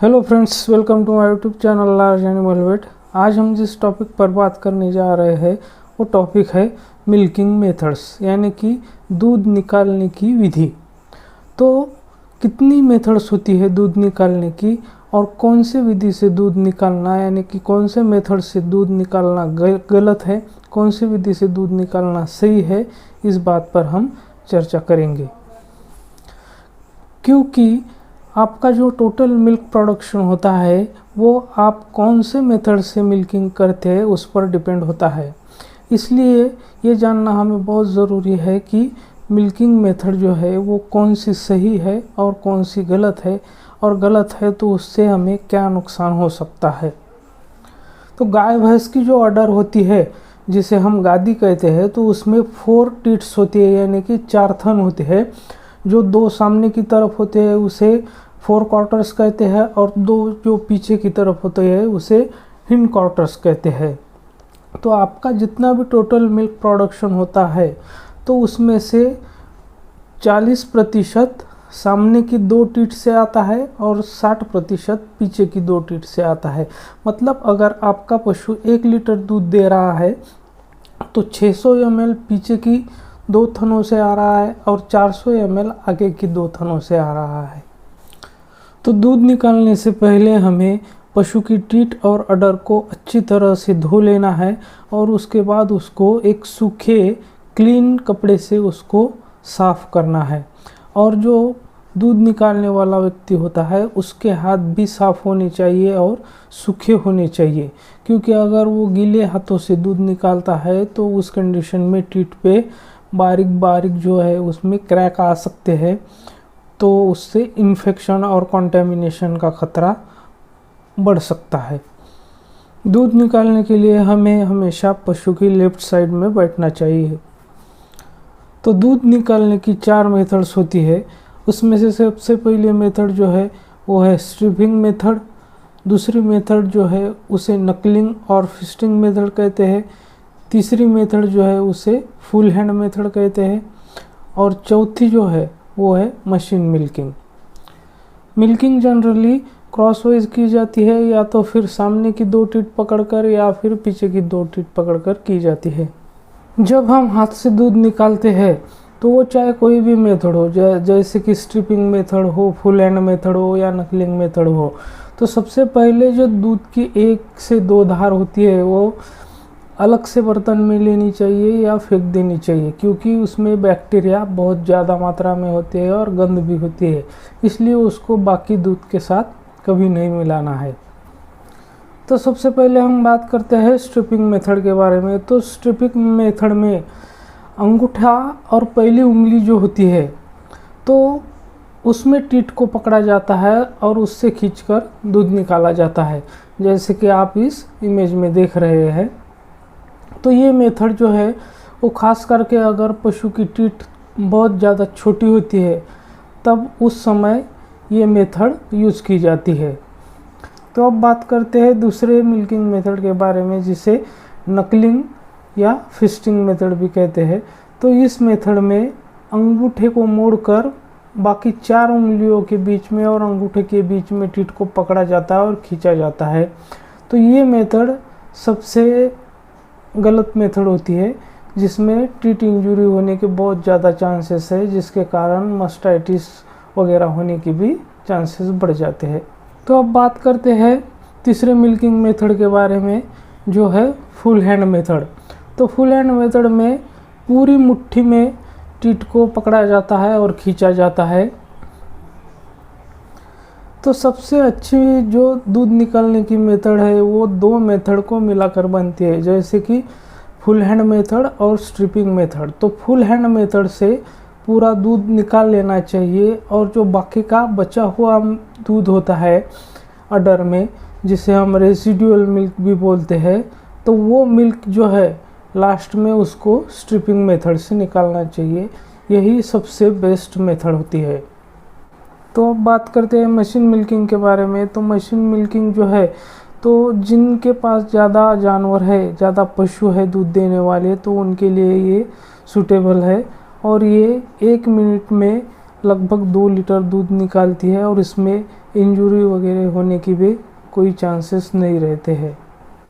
Hello friends, welcome to my YouTube channel large animal vet. आज हम जिस topic पर बात करने जा रहे हैं वो टॉपिक है मिल्किंग मेथड्स, यानी कि दूध निकालने की विधि। तो कितनी मेथड्स होती है दूध निकालने की, और कौन से विधि से दूध निकालना, यानी कि कौन से मेथड से दूध निकालना गलत है, कौन से विधि से दूध निकालना सही है, इस बात पर हम चर्चा करेंगे। क्योंकि आपका जो टोटल मिल्क प्रोडक्शन होता है वो आप कौन से मेथड से मिल्किंग करते हैं उस पर डिपेंड होता है। इसलिए ये जानना हमें बहुत ज़रूरी है कि मिल्किंग मेथड जो है वो कौन सी सही है और कौन सी गलत है, और गलत है तो उससे हमें क्या नुकसान हो सकता है। तो गाय भैंस की जो ऑर्डर होती है, जिसे हम गादी कहते हैं, तो उसमें 4 टीट्स होती है, यानी कि 4 थन होते हैं। जो 2 सामने की तरफ होते हैं उसे 4 क्वार्टर्स कहते हैं, और 2 जो पीछे की तरफ होते हैं उसे हिंड क्वार्टर्स कहते हैं। तो आपका जितना भी टोटल मिल्क प्रोडक्शन होता है तो उसमें से 40% सामने की 2 टीट से आता है और 60% पीछे की 2 टीट से आता है। मतलब अगर आपका पशु 1 लीटर दूध दे रहा है तो 600 ml पीछे की 2 थनों से आ रहा है और 400 ml आगे की 2 थनों से आ रहा है। तो दूध निकालने से पहले हमें पशु की टीट और अडर को अच्छी तरह से धो लेना है, और उसके बाद उसको एक सूखे क्लीन कपड़े से उसको साफ़ करना है। और जो दूध निकालने वाला व्यक्ति होता है उसके हाथ भी साफ़ होने चाहिए और सूखे होने चाहिए, क्योंकि अगर वो गीले हाथों से दूध निकालता है तो उस कंडीशन में टीट पे बारीक बारीक जो है उसमें क्रैक आ सकते हैं। तो उससे इन्फेक्शन और कंटेमिनेशन का खतरा बढ़ सकता है। दूध निकालने के लिए हमें हमेशा पशु की लेफ्ट साइड में बैठना चाहिए। तो दूध निकालने की 4 मेथड्स होती है। उसमें से सबसे पहले मेथड जो है वो है स्ट्रिपिंग मेथड। दूसरी मेथड जो है उसे नकलिंग और फिस्टिंग मेथड कहते हैं। तीसरी मेथड जो है उसे फुल हैंड मेथड कहते हैं। और चौथी जो है वो है machine milking. Milking generally crosswise की जाती है, या तो फिर सामने की 2 टीट पकड़कर या फिर पीछे की 2 टीट पकड़कर की जाती है। जब हम हाथ से दूध निकालते हैं तो वो चाहे कोई भी मेथड हो, जैसे कि स्ट्रिपिंग मेथड हो, फुल हैंड मेथड हो या नकलिंग मेथड हो, तो सबसे पहले जो दूध की 1 से 2 धार होती है वो अलग से बर्तन में लेनी चाहिए या फेंक देनी चाहिए, क्योंकि उसमें बैक्टीरिया बहुत ज़्यादा मात्रा में होते हैं और गंद भी होती है। इसलिए उसको बाकी दूध के साथ कभी नहीं मिलाना है। तो सबसे पहले हम बात करते हैं स्ट्रिपिंग मेथड के बारे में। तो स्ट्रिपिंग मेथड में अंगूठा और पहली उंगली जो होती है तो उसमें टीट को पकड़ा जाता है और उससे खींचकर दूध निकाला जाता है, जैसे कि आप इस इमेज में देख रहे हैं। तो ये मेथड जो है वो खास करके अगर पशु की टीट बहुत ज़्यादा छोटी होती है तब उस समय ये मेथड यूज़ की जाती है। तो अब बात करते हैं दूसरे मिल्किंग मेथड के बारे में, जिसे नकलिंग या फिस्टिंग मेथड भी कहते हैं। तो इस मेथड में अंगूठे को मोड़कर बाकी 4 उंगलियों के बीच में और अंगूठे के बीच में टीट को पकड़ा जाता है और खींचा जाता है। तो ये मेथड सबसे गलत मेथड होती है, जिसमें टीट इंजरी होने के बहुत ज़्यादा चांसेस है, जिसके कारण मास्टाइटिस वगैरह होने की भी चांसेस बढ़ जाते हैं। तो अब बात करते हैं तीसरे मिल्किंग मेथड के बारे में, जो है फुल हैंड मेथड। तो फुल हैंड मेथड में पूरी मुट्ठी में टीट को पकड़ा जाता है और खींचा जाता है। तो सबसे अच्छी जो दूध निकालने की मेथड है वो 2 मेथड को मिलाकर बनती है, जैसे कि फुल हैंड मेथड और स्ट्रिपिंग मेथड। तो फुल हैंड मेथड से पूरा दूध निकाल लेना चाहिए, और जो बाकी का बचा हुआ दूध होता है अडर में, जिसे हम रेसिडुअल मिल्क भी बोलते हैं, तो वो मिल्क जो है लास्ट में उसको स्ट्रिपिंग मेथड से निकालना चाहिए। यही सबसे बेस्ट मेथड होती है। तो अब बात करते हैं मशीन मिल्किंग के बारे में। तो मशीन मिल्किंग जो है, तो जिनके पास ज़्यादा जानवर है, ज़्यादा पशु है दूध देने वाले, तो उनके लिए ये सूटेबल है। और ये 1 मिनट में लगभग 2 लीटर दूध निकालती है और इसमें इंजरी वगैरह होने की भी कोई चांसेस नहीं रहते हैं।